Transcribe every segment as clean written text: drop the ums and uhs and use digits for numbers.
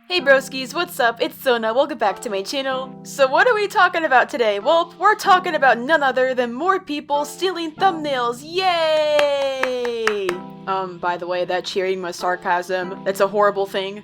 Hey broskies, what's up? It's Zona, welcome back to my channel. So what are we talking about today? Well, we're talking about none other than more people stealing thumbnails, yay! By the way, that cheering was sarcasm. That's a horrible thing.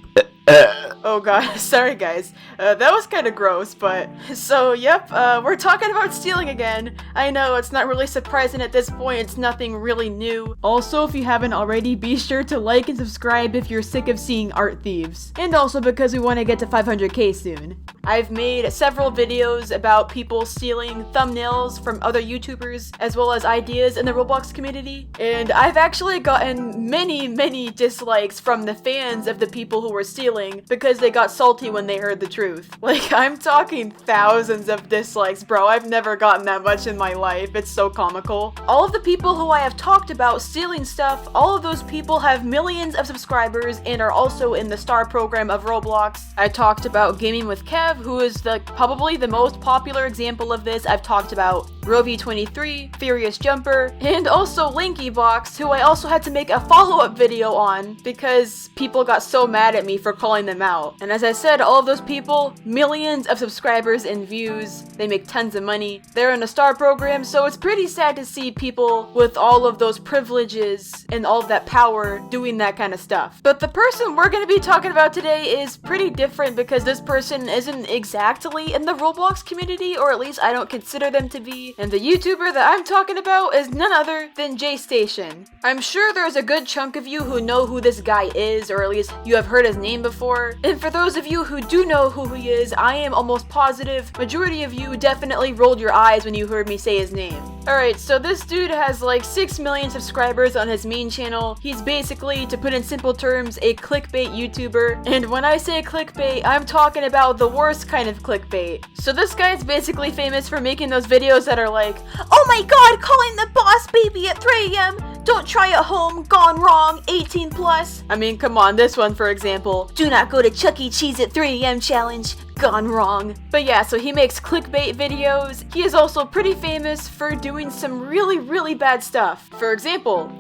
Oh god, sorry guys. That was kind of gross, but... So, yep, we're talking about stealing again. I know, it's not really surprising at this point, it's nothing really new. Also, if you haven't already, be sure to like and subscribe if you're sick of seeing art thieves. And also because we want to get to 500k soon. I've made several videos about people stealing thumbnails from other YouTubers, as well as ideas in the Roblox community. And I've actually gotten many dislikes from the fans of the people who were stealing, because they got salty when they heard the truth. Like, I'm talking thousands of dislikes, bro. I've never gotten that much in my life. It's so comical. All of the people who I have talked about stealing stuff, all of those people have millions of subscribers and are also in the star program of Roblox. I talked about Gaming with Kev, who is probably the most popular example of this. I've talked about Rovi23, Furious Jumper, and also LinkyBox, who I also had to make a follow-up video on because people got so mad at me for calling them out. And as I said, all of those people, millions of subscribers and views, they make tons of money. They're in a star program, so it's pretty sad to see people with all of those privileges and all of that power doing that kind of stuff. But the person we're going to be talking about today is pretty different because this person isn't exactly in the Roblox community, or at least I don't consider them to be. And the YouTuber that I'm talking about is none other than JStation. I'm sure there's a good chunk of you who know who this guy is, or at least you have heard his name before. And for those of you who do know who he is, I am almost positive majority of you definitely rolled your eyes when you heard me say his name. Alright, so this dude has like 6 million subscribers on his main channel. He's basically, to put in simple terms, a clickbait YouTuber. And when I say clickbait, I'm talking about the worst kind of clickbait. So this guy's basically famous for making those videos that are like, "Oh my god, calling the boss baby at 3 AM! Don't try at home, gone wrong, 18 plus. I mean, come on, this one for example. Do not go to Chuck E. Cheese at 3 AM challenge. Gone wrong. But yeah, so he makes clickbait videos. He is also pretty famous for doing some really bad stuff. For example,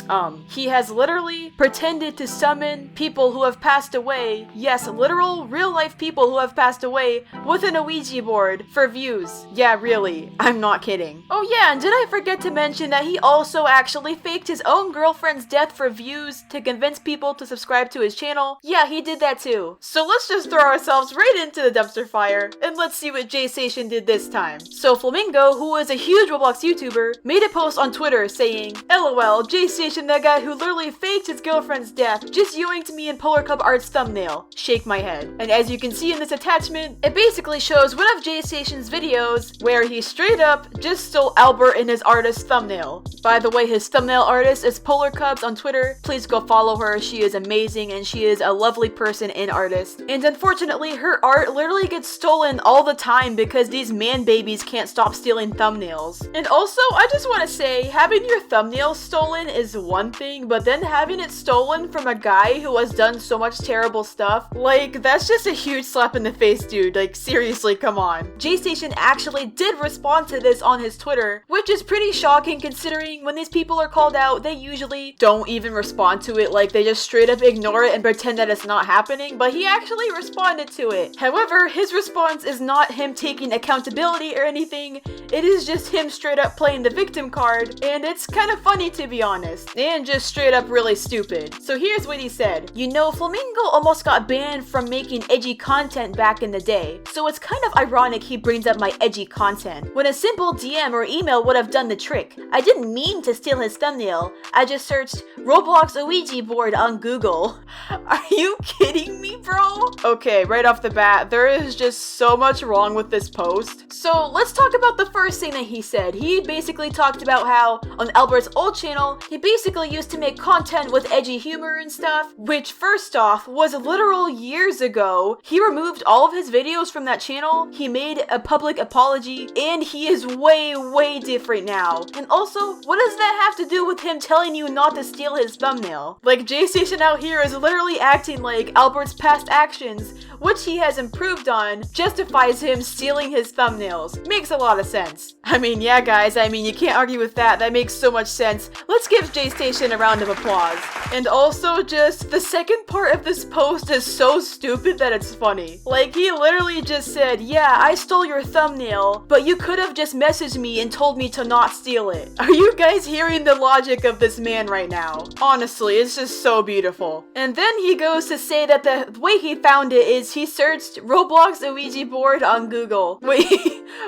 he has literally pretended to summon people who have passed away. Yes, literal, real-life people who have passed away with an Ouija board for views. Yeah, really. I'm not kidding. Oh yeah, and did I forget to mention that he also actually faked his own girlfriend's death for views to convince people to subscribe to his channel? Yeah, he did that too. So let's just throw ourselves right into the dumpster fire, and let's see what JStation did this time. So Flamingo, who is a huge Roblox YouTuber, made a post on Twitter saying, "LOL, JStation, that guy who literally faked his girlfriend's death, just yoinked me in Polar Cup Art's thumbnail. Shake my head." And as you can see in this attachment, it basically shows one of JStation's videos where he straight up just stole Albert in his artist's thumbnail. By the way, his thumbnail artist is Polar Cubs on Twitter. Please go follow her. She is amazing and she is a lovely person and artist. And unfortunately, her art literally gets stolen all the time because these man babies can't stop stealing thumbnails. And also, I just want to say, having your thumbnail stolen is one thing, but then having it stolen from a guy who has done so much terrible stuff, like, that's just a huge slap in the face, dude. Like, seriously, come on. JStation actually did respond to this on his Twitter, which is pretty shocking considering when these people are called out, they usually don't even respond to it. Like, they just straight up ignore it and pretend that it's not happening, but he actually responded to it. However, his response is not him taking accountability or anything. It is just him straight up playing the victim card, and it's kind of funny to be honest, and just straight up really stupid. So here's what he said. "You know, Flamingo almost got banned from making edgy content back in the day, so it's kind of ironic he brings up my edgy content, when a simple DM or email would have done the trick. I didn't mean to steal his thumbnail. I just searched Roblox Ouija board on Google." Are you kidding me, bro? Okay, right off the bat, there is just so much wrong with this post. So let's talk about the first thing that he said. He basically talked about how on Albert's old channel, he basically used to make content with edgy humor and stuff, which first off was literal years ago. He removed all of his videos from that channel. He made a public apology, and he is way different now. And also, what does that have to do with him telling you not to steal his thumbnail? Like, JStation out here is literally acting like Albert's past actions actions, which he has improved on, justifies him stealing his thumbnails. Makes a lot of sense. I mean, yeah guys, you can't argue with that. That makes so much sense. Let's give J-Station a round of applause. And also just, the second part of this post is so stupid that it's funny. Like, he literally just said, yeah, I stole your thumbnail, but you could have just messaged me and told me to not steal it. Are you guys hearing the logic of this man right now? Honestly, it's just so beautiful. And then he goes to say that the way he found it is he searched Roblox Ouija board on Google. Wait,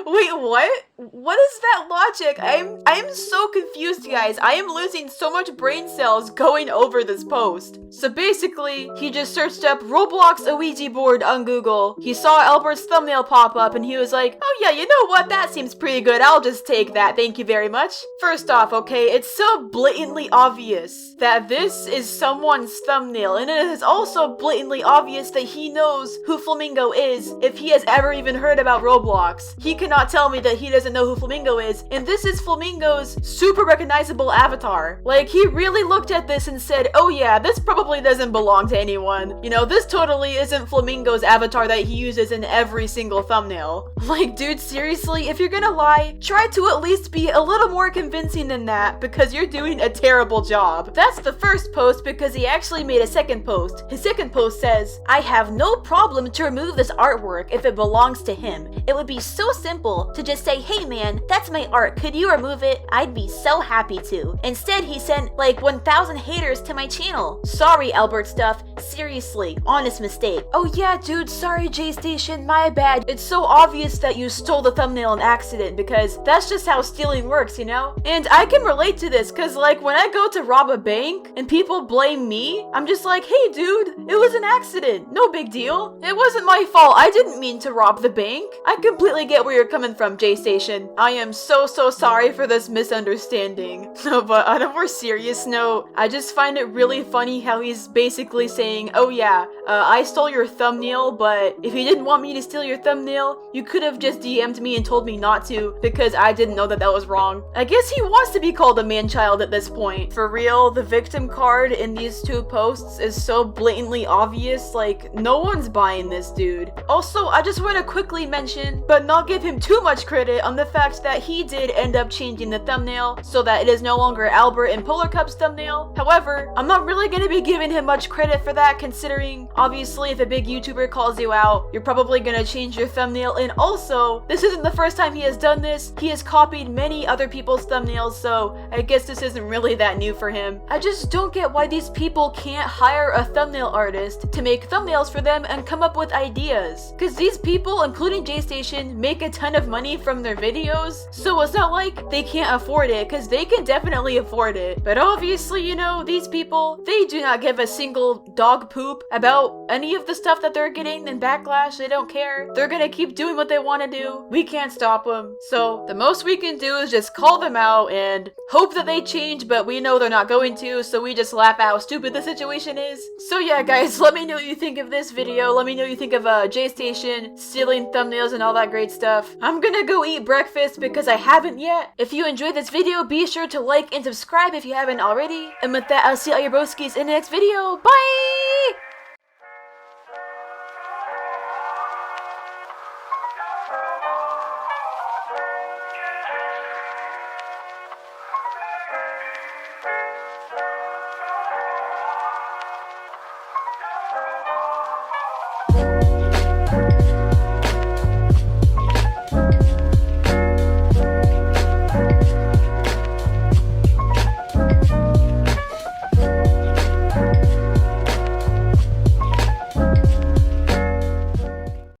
what? What is that logic? I'm so confused, guys. I am losing so much brain cells going over this post. So basically, he just searched up Roblox Ouija board on Google. He saw Albert's thumbnail pop up and he was like, oh yeah, you know what? That seems pretty good. I'll just take that. Thank you very much. First off, okay, it's so blatantly obvious that this is someone's thumbnail, and it is also blatantly obvious that he knows who Flamingo is if he has ever even heard about Roblox. He cannot tell me that he doesn't know who Flamingo is, and this is Flamingo's super recognizable avatar. Like, he really looked at this and said, oh yeah, this probably doesn't belong to anyone. You know, this totally isn't Flamingo's avatar that he uses in every single thumbnail. Like, dude, seriously, if you're gonna lie, try to at least be a little more convincing than that, because you're doing a terrible job. That's the first post, because he actually made a second post. His second post says, I have no problem to remove this artwork if it belongs to him. It would be so simple to just say, hey man, that's my art, could you remove it? I'd be so happy to. Instead, he sent like 1,000 haters to my channel. Sorry, Albert Stuff. Seriously, honest mistake. Oh yeah, dude, sorry J-Station, my bad. It's so obvious that you stole the thumbnail on accident, because that's just how stealing works, you know? And I can relate to this, because like when I go to rob a bank and people blame me, I'm just like, hey dude, it was an accident. No big deal. It wasn't my fault. I didn't mean to rob the bank. I completely get where you're coming from, J-Station. I am so sorry for this misunderstanding. No, but on a more serious note, I just find it really funny how he's basically saying, oh yeah, I stole your thumbnail, but if you didn't want me to steal your thumbnail, you could have just DM'd me and told me not to, because I didn't know that that was wrong. I guess he wants to be called a man-child at this point. For real, the victim card in these two posts is so blatantly obvious, like, no one's buying this dude. Also, I just want to quickly mention, but not give him too much credit, on the fact that he did end up changing the thumbnail so that it is no longer Albert and Polar Cup's thumbnail. However, I'm not really going to be giving him much credit for that, considering obviously if a big YouTuber calls you out, you're probably going to change your thumbnail, and also, this isn't the first time he has done this. He has copied many other people's thumbnails, so I guess this isn't really that new for him. I just don't get why these people can't hire a thumbnail artist to make thumbnails for them and come up with ideas. Because these people, including J-Station, make a ton of money from their videos, so it's not like they can't afford it, because they can definitely afford it. But obviously, you know, these people, they do not give a single dog poop about any of the stuff that they're getting in backlash. They don't care. They're gonna keep doing what they want to do. We can't stop them. So the most we can do is just call them out and hope that they change, but we know they're not going to, so we just laugh at how stupid the situation is. So yeah, guys, let me know what you think of this video. Let me know what you think of J-Station stealing thumbnails and all that great stuff. I'm gonna go eat breakfast because I haven't yet. If you enjoyed this video, be sure to like and subscribe if you haven't already. And with that, I'll see all your broskies in the next video. Bye!